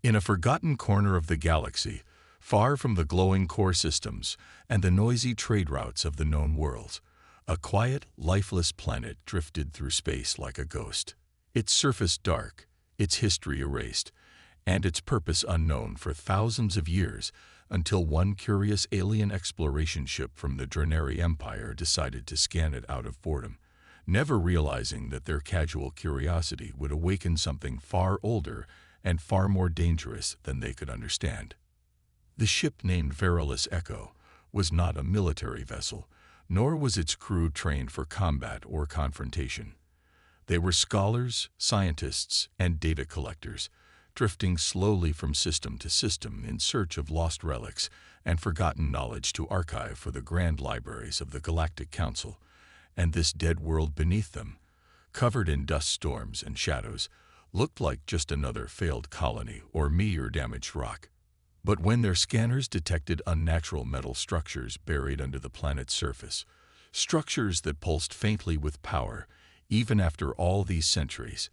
In a forgotten corner of the galaxy, far from the glowing core systems and the noisy trade routes of the known worlds, a quiet, lifeless planet drifted through space like a ghost. Its surface dark, its history erased, and its purpose unknown for thousands of years until one curious alien exploration ship from the Drenari Empire decided to scan it out of boredom, never realizing that their casual curiosity would awaken something far older and far more dangerous than they could understand. The ship named Verilis Echo was not a military vessel, nor was its crew trained for combat or confrontation. They were scholars, scientists, and data collectors, drifting slowly from system to system in search of lost relics and forgotten knowledge to archive for the grand libraries of the Galactic Council. And this dead world beneath them, covered in dust storms and shadows, looked like just another failed colony or meteor-damaged rock. But when their scanners detected unnatural metal structures buried under the planet's surface, structures that pulsed faintly with power, even after all these centuries,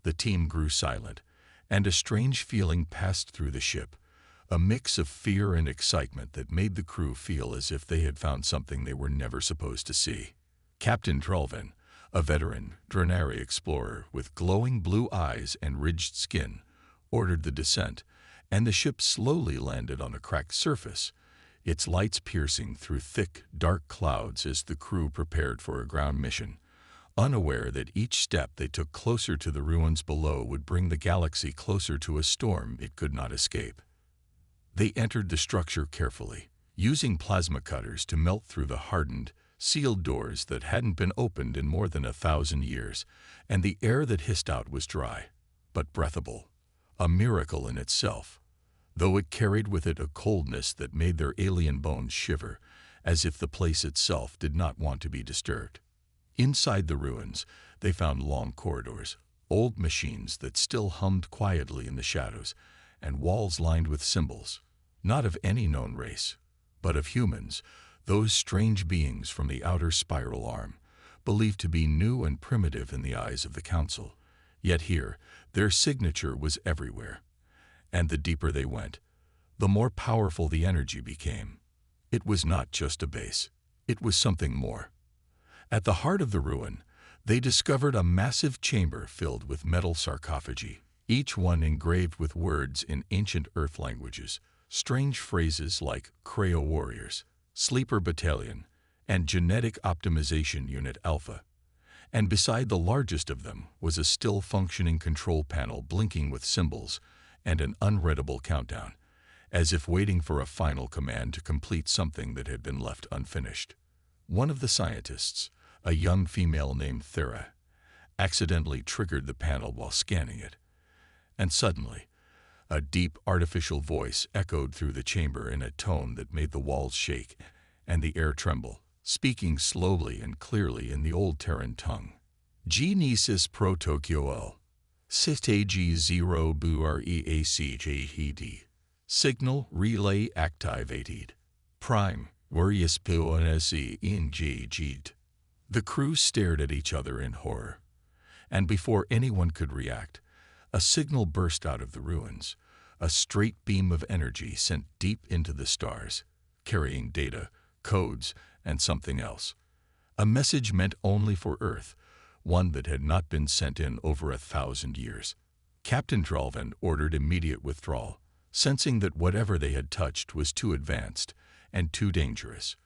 the team grew silent, and a strange feeling passed through the ship, a mix of fear and excitement that made the crew feel as if they had found something they were never supposed to see. Captain Drelvin, a veteran Drenari explorer with glowing blue eyes and ridged skin, ordered the descent, and the ship slowly landed on a cracked surface, its lights piercing through thick, dark clouds as the crew prepared for a ground mission, unaware that each step they took closer to the ruins below would bring the galaxy closer to a storm it could not escape. They entered the structure carefully, using plasma cutters to melt through the hardened, sealed doors that hadn't been opened in more than 1,000 years, and the air that hissed out was dry, but breathable, a miracle in itself, though it carried with it a coldness that made their alien bones shiver, as if the place itself did not want to be disturbed. Inside the ruins, they found long corridors, old machines that still hummed quietly in the shadows, and walls lined with symbols, not of any known race, but of humans, those strange beings from the outer spiral arm, believed to be new and primitive in the eyes of the Council. Yet here, their signature was everywhere. And the deeper they went, the more powerful the energy became. It was not just a base. It was something more. At the heart of the ruin, they discovered a massive chamber filled with metal sarcophagi, each one engraved with words in ancient Earth languages, strange phrases like Creo Warriors, Sleeper Battalion, and Genetic Optimization Unit Alpha. And beside the largest of them was a still-functioning control panel blinking with symbols and an unreadable countdown, as if waiting for a final command to complete something that had been left unfinished. One of the scientists, a young female named Thera, accidentally triggered the panel while scanning it, and suddenly, a deep artificial voice echoed through the chamber in a tone that made the walls shake and the air tremble, speaking slowly and clearly in the old Terran tongue. Genesis Protokyoel, Sitag 0 Bureacjd, Signal Relay Activated, Prime, Warius Puonesi Ingjd. The crew stared at each other in horror, and before anyone could react, a signal burst out of the ruins, a straight beam of energy sent deep into the stars, carrying data, codes, and something else. A message meant only for Earth, one that had not been sent in over 1,000 years. Captain Drelvin ordered immediate withdrawal, sensing that whatever they had touched was too advanced and too dangerous.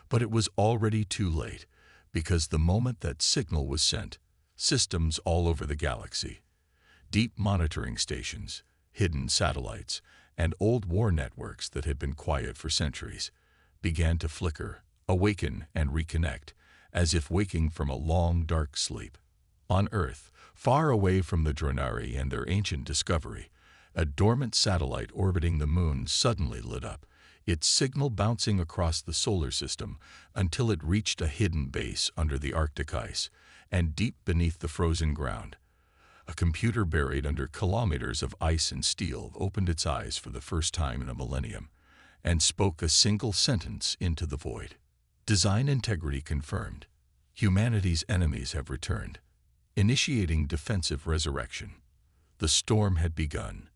But it was already too late, because the moment that signal was sent, systems all over the galaxy, deep monitoring stations, hidden satellites, and old war networks that had been quiet for centuries, began to flicker, awaken, and reconnect, as if waking from a long, dark sleep. On Earth, far away from the Drenari and their ancient discovery, a dormant satellite orbiting the moon suddenly lit up, its signal bouncing across the solar system until it reached a hidden base under the Arctic ice and deep beneath the frozen ground. A computer buried under kilometers of ice and steel opened its eyes for the first time in a millennium and spoke a single sentence into the void. Design integrity confirmed. Humanity's enemies have returned, initiating defensive resurrection. The storm had begun,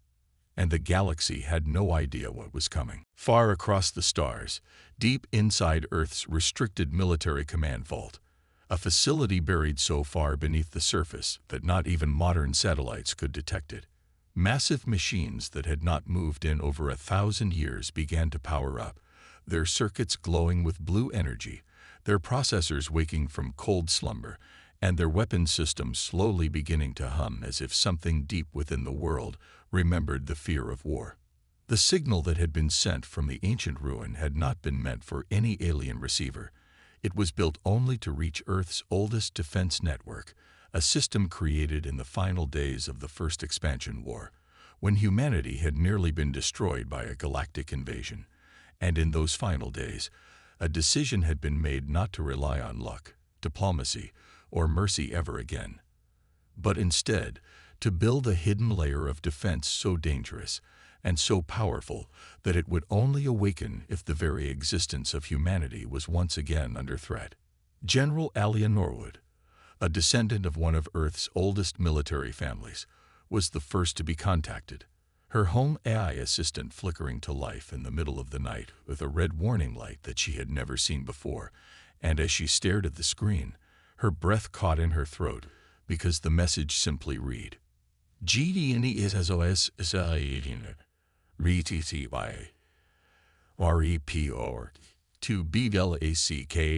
and the galaxy had no idea what was coming. Far across the stars, deep inside Earth's restricted military command vault, a facility buried so far beneath the surface that not even modern satellites could detect it. Massive machines that had not moved in over 1,000 years began to power up, their circuits glowing with blue energy, their processors waking from cold slumber, and their weapon systems slowly beginning to hum as if something deep within the world remembered the fear of war. The signal that had been sent from the ancient ruin had not been meant for any alien receiver. It was built only to reach Earth's oldest defense network, a system created in the final days of the First Expansion War, when humanity had nearly been destroyed by a galactic invasion. And in those final days, a decision had been made not to rely on luck, diplomacy, or mercy ever again, but instead to build a hidden layer of defense so dangerous and so powerful that it would only awaken if the very existence of humanity was once again under threat. General Alia Norwood, a descendant of one of Earth's oldest military families, was the first to be contacted, her home AI assistant flickering to life in the middle of the night with a red warning light that she had never seen before, and as she stared at the screen, her breath caught in her throat because the message simply read, GDNE is SOS RETCY REPOR to BLACKSIT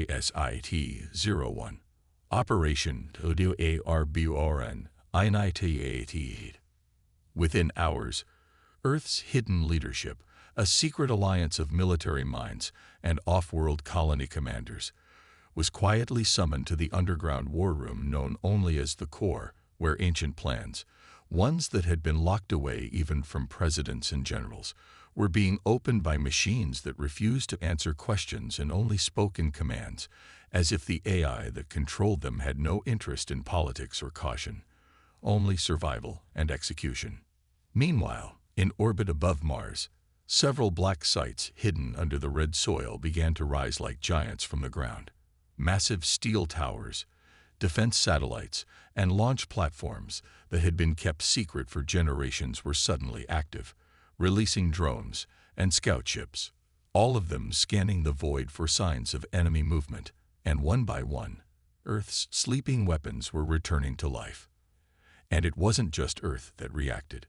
01 Operation ARBORN INITAT. Within hours, Earth's hidden leadership, a secret alliance of military minds and off-world colony commanders, was quietly summoned to the underground war room known only as the Core, where ancient plans, ones that had been locked away even from presidents and generals, were being opened by machines that refused to answer questions and only spoke in commands, as if the AI that controlled them had no interest in politics or caution, only survival and execution. Meanwhile, in orbit above Mars, several black sites hidden under the red soil began to rise like giants from the ground. Massive steel towers, defense satellites, and launch platforms that had been kept secret for generations were suddenly active, releasing drones and scout ships, all of them scanning the void for signs of enemy movement, and one by one, Earth's sleeping weapons were returning to life. And it wasn't just Earth that reacted.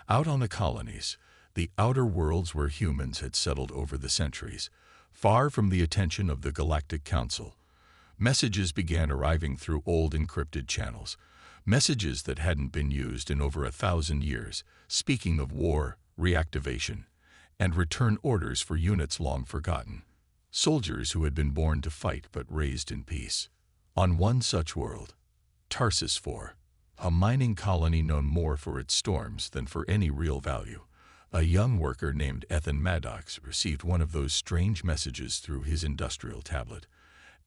Out on the colonies, the outer worlds where humans had settled over the centuries, far from the attention of the Galactic Council, messages began arriving through old encrypted channels, messages that hadn't been used in over 1,000 years, speaking of war, reactivation, and return orders for units long forgotten, soldiers who had been born to fight but raised in peace. On one such world, Tarsus IV, a mining colony known more for its storms than for any real value, a young worker named Ethan Maddox received one of those strange messages through his industrial tablet,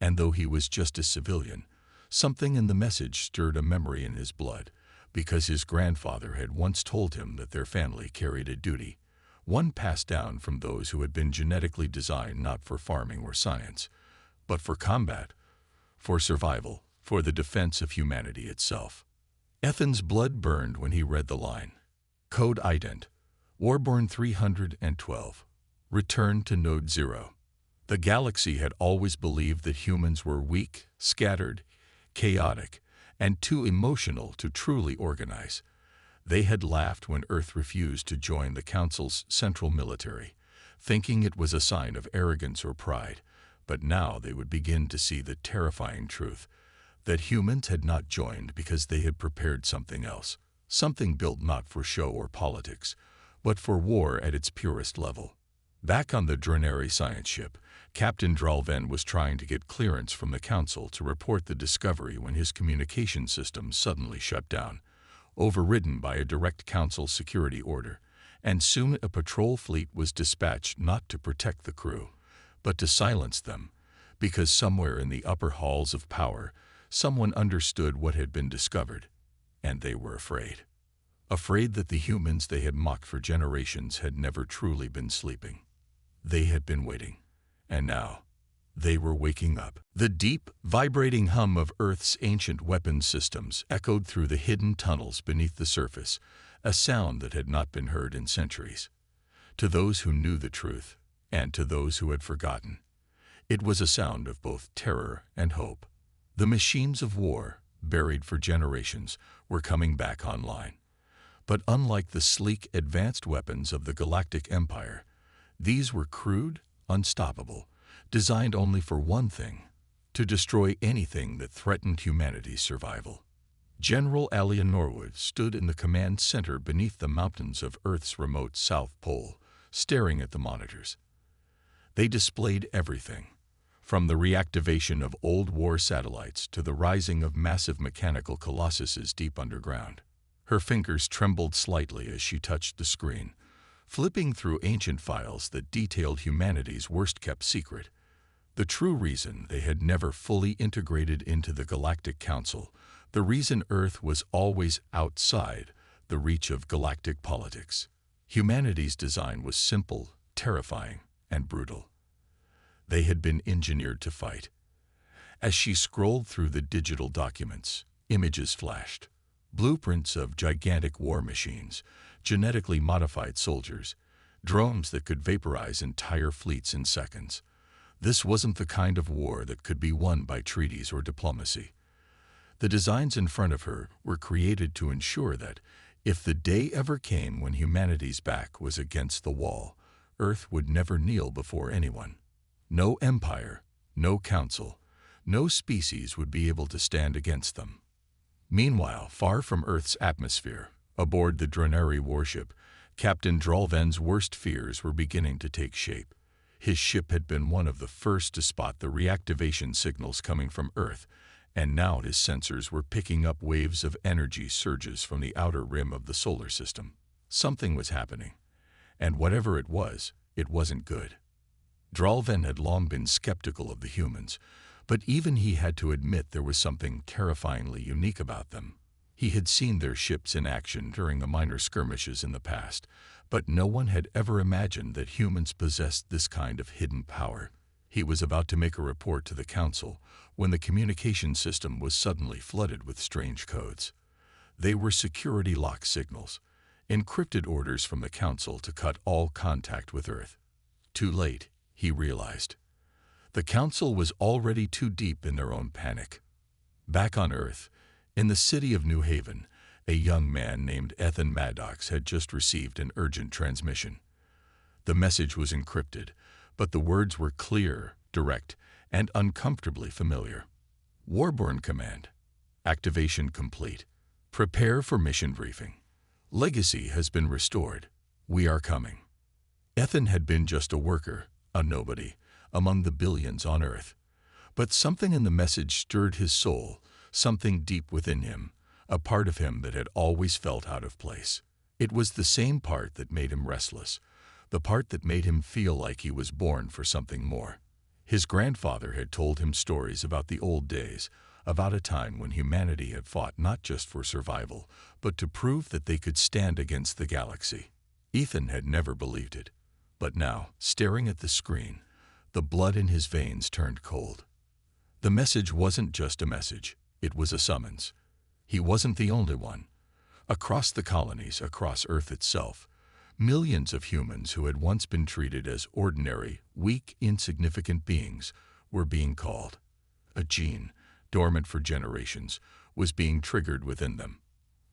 and though he was just a civilian, something in the message stirred a memory in his blood, because his grandfather had once told him that their family carried a duty, one passed down from those who had been genetically designed not for farming or science, but for combat, for survival, for the defense of humanity itself. Ethan's blood burned when he read the line. Code Ident, Warborn 312. Return to Node 0. The galaxy had always believed that humans were weak, scattered, chaotic, and too emotional to truly organize. They had laughed when Earth refused to join the Council's central military, thinking it was a sign of arrogance or pride, but now they would begin to see the terrifying truth that humans had not joined because they had prepared something else, something built not for show or politics, but for war at its purest level. Back on the Drenary science ship, Captain Dralven was trying to get clearance from the Council to report the discovery when his communication system suddenly shut down, overridden by a direct Council security order, and soon a patrol fleet was dispatched not to protect the crew, but to silence them, because somewhere in the upper halls of power, someone understood what had been discovered, and they were afraid. Afraid that the humans they had mocked for generations had never truly been sleeping. They had been waiting, and now they were waking up. The deep, vibrating hum of Earth's ancient weapons systems echoed through the hidden tunnels beneath the surface, a sound that had not been heard in centuries. To those who knew the truth, and to those who had forgotten, it was a sound of both terror and hope. The machines of war, buried for generations, were coming back online. But unlike the sleek, advanced weapons of the Galactic Empire, these were crude, unstoppable, designed only for one thing: to destroy anything that threatened humanity's survival. General Alien Norwood stood in the command center beneath the mountains of Earth's remote South Pole, staring at the monitors. They displayed everything, from the reactivation of old war satellites to the rising of massive mechanical colossuses deep underground. Her fingers trembled slightly as she touched the screen, flipping through ancient files that detailed humanity's worst-kept secret. The true reason they had never fully integrated into the Galactic Council, the reason Earth was always outside the reach of galactic politics. Humanity's design was simple, terrifying, and brutal. They had been engineered to fight. As she scrolled through the digital documents, images flashed. Blueprints of gigantic war machines, genetically modified soldiers, drones that could vaporize entire fleets in seconds. This wasn't the kind of war that could be won by treaties or diplomacy. The designs in front of her were created to ensure that, if the day ever came when humanity's back was against the wall, Earth would never kneel before anyone. No empire, no council, no species would be able to stand against them. Meanwhile, far from Earth's atmosphere, aboard the Dronari warship, Captain Drolven's worst fears were beginning to take shape. His ship had been one of the first to spot the reactivation signals coming from Earth, and now his sensors were picking up waves of energy surges from the outer rim of the solar system. Something was happening, and whatever it wasn't good. Drolven had long been skeptical of the humans, but even he had to admit there was something terrifyingly unique about them. He had seen their ships in action during the minor skirmishes in the past, but no one had ever imagined that humans possessed this kind of hidden power. He was about to make a report to the Council when the communication system was suddenly flooded with strange codes. They were security lock signals, encrypted orders from the Council to cut all contact with Earth. Too late, he realized. The Council was already too deep in their own panic. Back on Earth, in the city of New Haven, a young man named Ethan Maddox had just received an urgent transmission. The message was encrypted, but the words were clear, direct, and uncomfortably familiar. Warborn Command. Activation complete. Prepare for mission briefing. Legacy has been restored. We are coming. Ethan had been just a worker, a nobody, among the billions on Earth. But something in the message stirred his soul, something deep within him, a part of him that had always felt out of place. It was the same part that made him restless, the part that made him feel like he was born for something more. His grandfather had told him stories about the old days, about a time when humanity had fought not just for survival, but to prove that they could stand against the galaxy. Ethan had never believed it, but now, staring at the screen, the blood in his veins turned cold. The message wasn't just a message, it was a summons. He wasn't the only one. Across the colonies, across Earth itself, millions of humans who had once been treated as ordinary, weak, insignificant beings were being called. A gene, dormant for generations, was being triggered within them.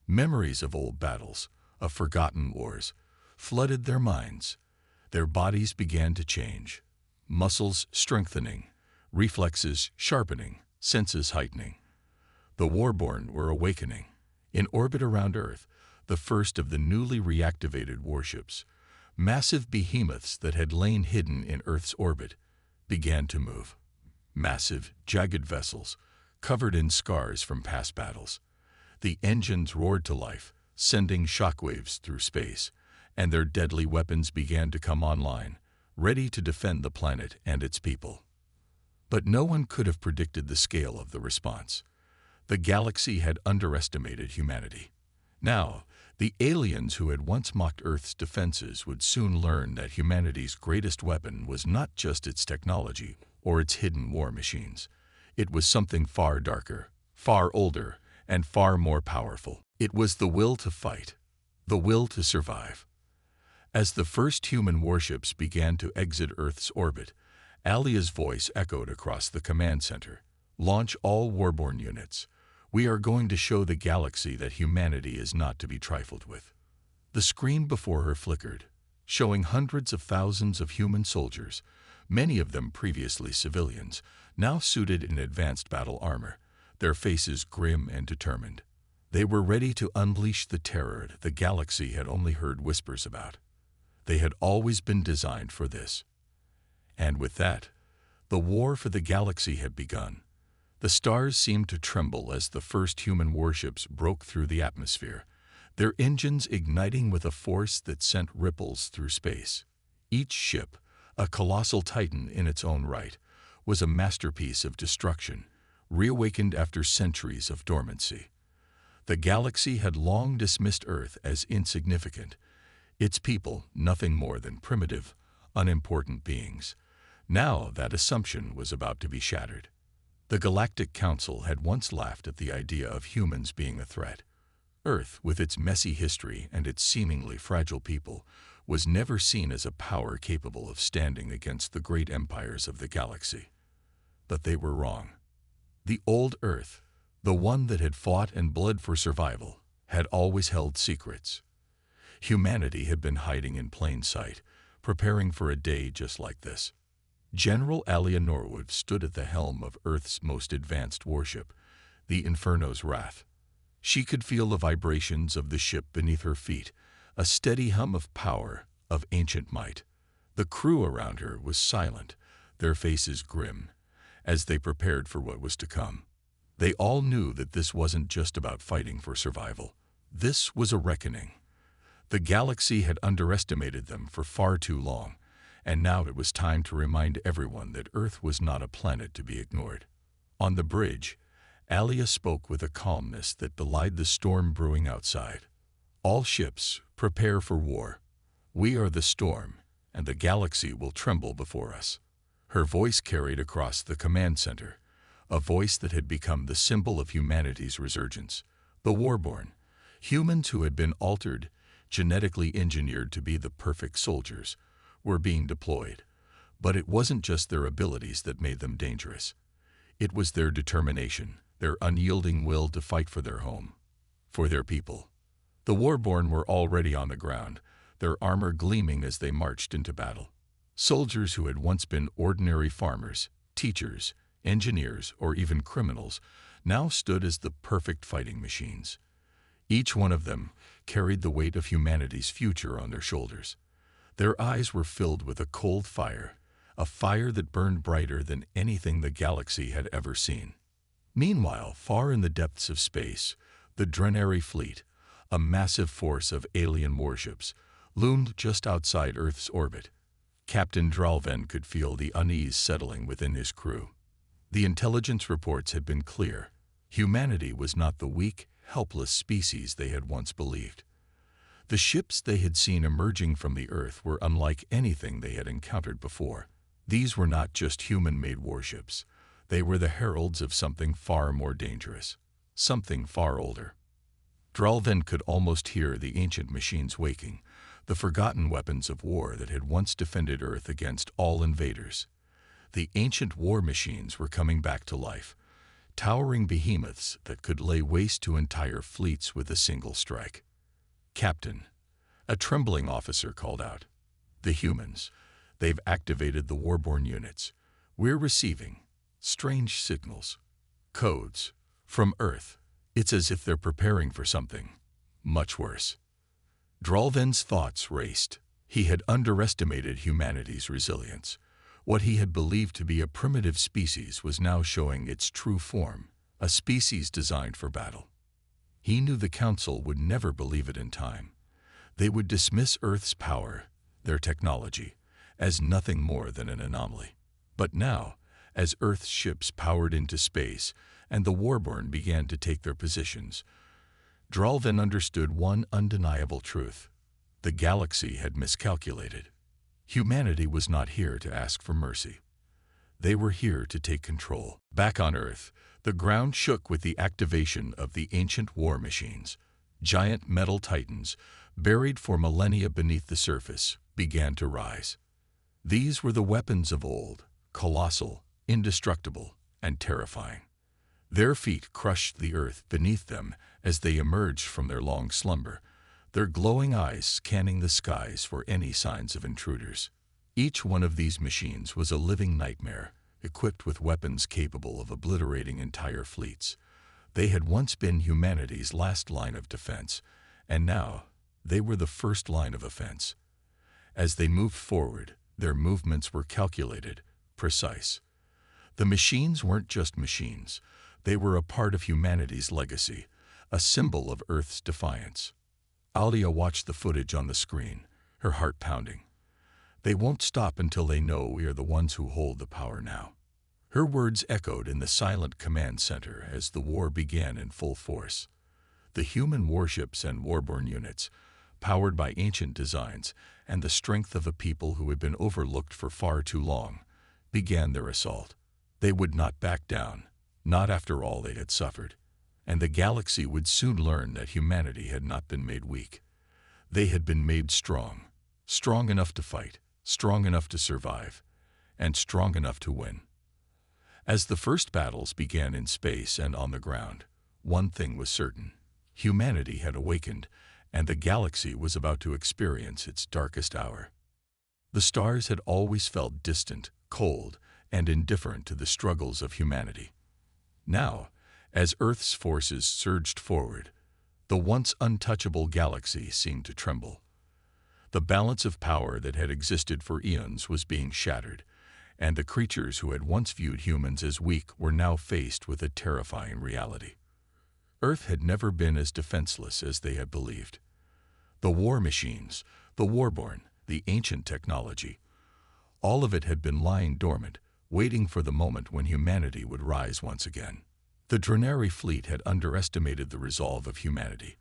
Memories of old battles, of forgotten wars, flooded their minds. Their bodies began to change. Muscles strengthening, reflexes sharpening, senses heightening. The Warborn were awakening. In orbit around Earth, the first of the newly reactivated warships, massive behemoths that had lain hidden in Earth's orbit, began to move. Massive, jagged vessels, covered in scars from past battles. The engines roared to life, sending shockwaves through space, and their deadly weapons began to come online, ready to defend the planet and its people. But no one could have predicted the scale of the response. The galaxy had underestimated humanity. Now, the aliens who had once mocked Earth's defenses would soon learn that humanity's greatest weapon was not just its technology or its hidden war machines. It was something far darker, far older, and far more powerful. It was the will to fight. The will to survive. As the first human warships began to exit Earth's orbit, Alia's voice echoed across the command center. Launch all Warborn units. We are going to show the galaxy that humanity is not to be trifled with. The screen before her flickered, showing hundreds of thousands of human soldiers, many of them previously civilians, now suited in advanced battle armor, their faces grim and determined. They were ready to unleash the terror the galaxy had only heard whispers about. They had always been designed for this. And with that, the war for the galaxy had begun. The stars seemed to tremble as the first human warships broke through the atmosphere, their engines igniting with a force that sent ripples through space. Each ship, a colossal titan in its own right, was a masterpiece of destruction, reawakened after centuries of dormancy. The galaxy had long dismissed Earth as insignificant, its people nothing more than primitive, unimportant beings. Now that assumption was about to be shattered. The Galactic Council had once laughed at the idea of humans being a threat. Earth, with its messy history and its seemingly fragile people, was never seen as a power capable of standing against the great empires of the galaxy. But they were wrong. The old Earth, the one that had fought and bled for survival, had always held secrets. Humanity had been hiding in plain sight, preparing for a day just like this. General Alia Norwood stood at the helm of Earth's most advanced warship, the Inferno's Wrath. She could feel the vibrations of the ship beneath her feet, a steady hum of power, of ancient might. The crew around her was silent, their faces grim, as they prepared for what was to come. They all knew that this wasn't just about fighting for survival. This was a reckoning. The galaxy had underestimated them for far too long, and now it was time to remind everyone that Earth was not a planet to be ignored. On the bridge, Alia spoke with a calmness that belied the storm brewing outside. All ships, prepare for war. We are the storm, and the galaxy will tremble before us. Her voice carried across the command center, a voice that had become the symbol of humanity's resurgence. The Warborn, humans who had been altered, genetically engineered to be the perfect soldiers, were being deployed. But it wasn't just their abilities that made them dangerous. It was their determination, their unyielding will to fight for their home, for their people. The Warborn were already on the ground, their armor gleaming as they marched into battle. Soldiers who had once been ordinary farmers, teachers, engineers, or even criminals, now stood as the perfect fighting machines. Each one of them carried the weight of humanity's future on their shoulders. Their eyes were filled with a cold fire, a fire that burned brighter than anything the galaxy had ever seen. Meanwhile, far in the depths of space, the Drenary fleet, a massive force of alien warships, loomed just outside Earth's orbit. Captain Dralven could feel the unease settling within his crew. The intelligence reports had been clear. Humanity was not the weak, helpless species they had once believed. The ships they had seen emerging from the Earth were unlike anything they had encountered before. These were not just human-made warships. They were the heralds of something far more dangerous, something far older. Dralven could almost hear the ancient machines waking, the forgotten weapons of war that had once defended Earth against all invaders. The ancient war machines were coming back to life, towering behemoths that could lay waste to entire fleets with a single strike. "Captain," a trembling officer called out. "The humans. They've activated the Warborn units. We're receiving strange signals, codes, from Earth. It's as if they're preparing for something much worse." Dralven's thoughts raced. He had underestimated humanity's resilience. What he had believed to be a primitive species was now showing its true form, a species designed for battle. He knew the Council would never believe it in time. They would dismiss Earth's power, their technology, as nothing more than an anomaly. But now, as Earth's ships powered into space and the Warborn began to take their positions, Dralven understood one undeniable truth. The galaxy had miscalculated. Humanity was not here to ask for mercy. They were here to take control. Back on Earth, the ground shook with the activation of the ancient war machines, giant metal titans, buried for millennia beneath the surface, began to rise. These were the weapons of old, colossal, indestructible, and terrifying. Their feet crushed the earth beneath them as they emerged from their long slumber, their glowing eyes scanning the skies for any signs of intruders. Each one of these machines was a living nightmare, equipped with weapons capable of obliterating entire fleets. They had once been humanity's last line of defense, and now they were the first line of offense. As they moved forward, their movements were calculated, precise. The machines weren't just machines. They were a part of humanity's legacy, a symbol of Earth's defiance. Alia watched the footage on the screen, her heart pounding. They won't stop until they know we are the ones who hold the power now. Her words echoed in the silent command center as the war began in full force. The human warships and warborn units, powered by ancient designs and the strength of a people who had been overlooked for far too long, began their assault. They would not back down, not after all they had suffered, and the galaxy would soon learn that humanity had not been made weak. They had been made strong, strong enough to fight, strong enough to survive, and strong enough to win. As the first battles began in space and on the ground, one thing was certain. Humanity had awakened, and the galaxy was about to experience its darkest hour. The stars had always felt distant, cold, and indifferent to the struggles of humanity. Now, as Earth's forces surged forward, the once untouchable galaxy seemed to tremble. The balance of power that had existed for eons was being shattered, and the creatures who had once viewed humans as weak were now faced with a terrifying reality. Earth had never been as defenseless as they had believed. The war machines, the warborn, the ancient technology, all of it had been lying dormant, waiting for the moment when humanity would rise once again. The Drenari fleet had underestimated the resolve of humanity,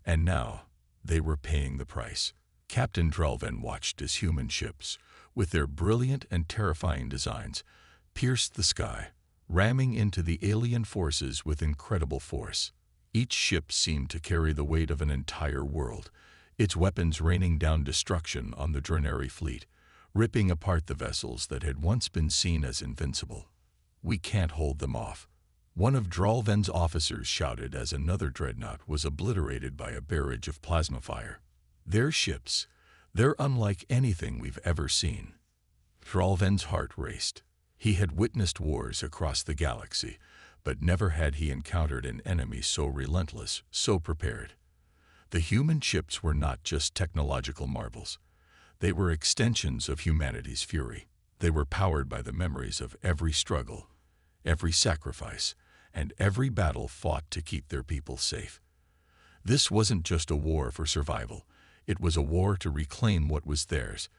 and now they were paying the price. Captain Drelvan watched as human ships, with their brilliant and terrifying designs, pierced the sky, ramming into the alien forces with incredible force. Each ship seemed to carry the weight of an entire world, its weapons raining down destruction on the Drenari fleet, ripping apart the vessels that had once been seen as invincible. "We can't hold them off," one of Drelvan's officers shouted as another dreadnought was obliterated by a barrage of plasma fire. "Their ships, they're unlike anything we've ever seen." Drelvan's heart raced. He had witnessed wars across the galaxy, but never had he encountered an enemy so relentless, so prepared. The human ships were not just technological marvels. They were extensions of humanity's fury. They were powered by the memories of every struggle, every sacrifice, and every battle fought to keep their people safe. This wasn't just a war for survival. It was a war to reclaim what was theirs,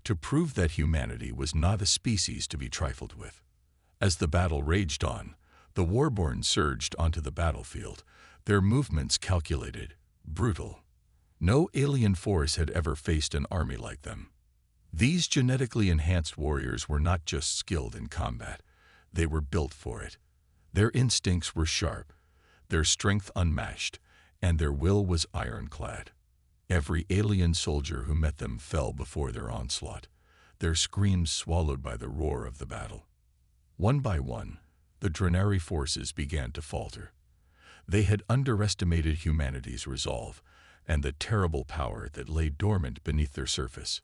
to prove that humanity was not a species to be trifled with. As the battle raged on, the warborn surged onto the battlefield, their movements calculated, brutal. No alien force had ever faced an army like them. These genetically enhanced warriors were not just skilled in combat, they were built for it. Their instincts were sharp, their strength unmatched, and their will was ironclad. Every alien soldier who met them fell before their onslaught, their screams swallowed by the roar of the battle. One by one, the Drenari forces began to falter. They had underestimated humanity's resolve and the terrible power that lay dormant beneath their surface.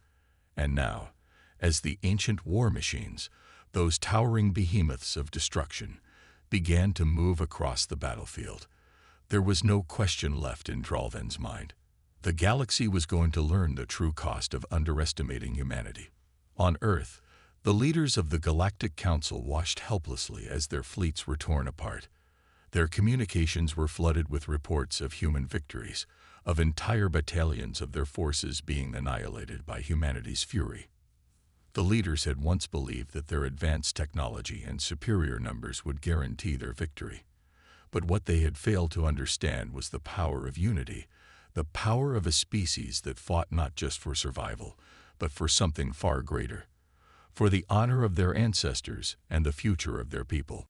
And now, as the ancient war machines, those towering behemoths of destruction, began to move across the battlefield, there was no question left in Drelvan's mind. The galaxy was going to learn the true cost of underestimating humanity. On Earth, the leaders of the Galactic Council watched helplessly as their fleets were torn apart. Their communications were flooded with reports of human victories, of entire battalions of their forces being annihilated by humanity's fury. The leaders had once believed that their advanced technology and superior numbers would guarantee their victory. But what they had failed to understand was the power of unity, the power of a species that fought not just for survival, but for something far greater, for the honor of their ancestors and the future of their people.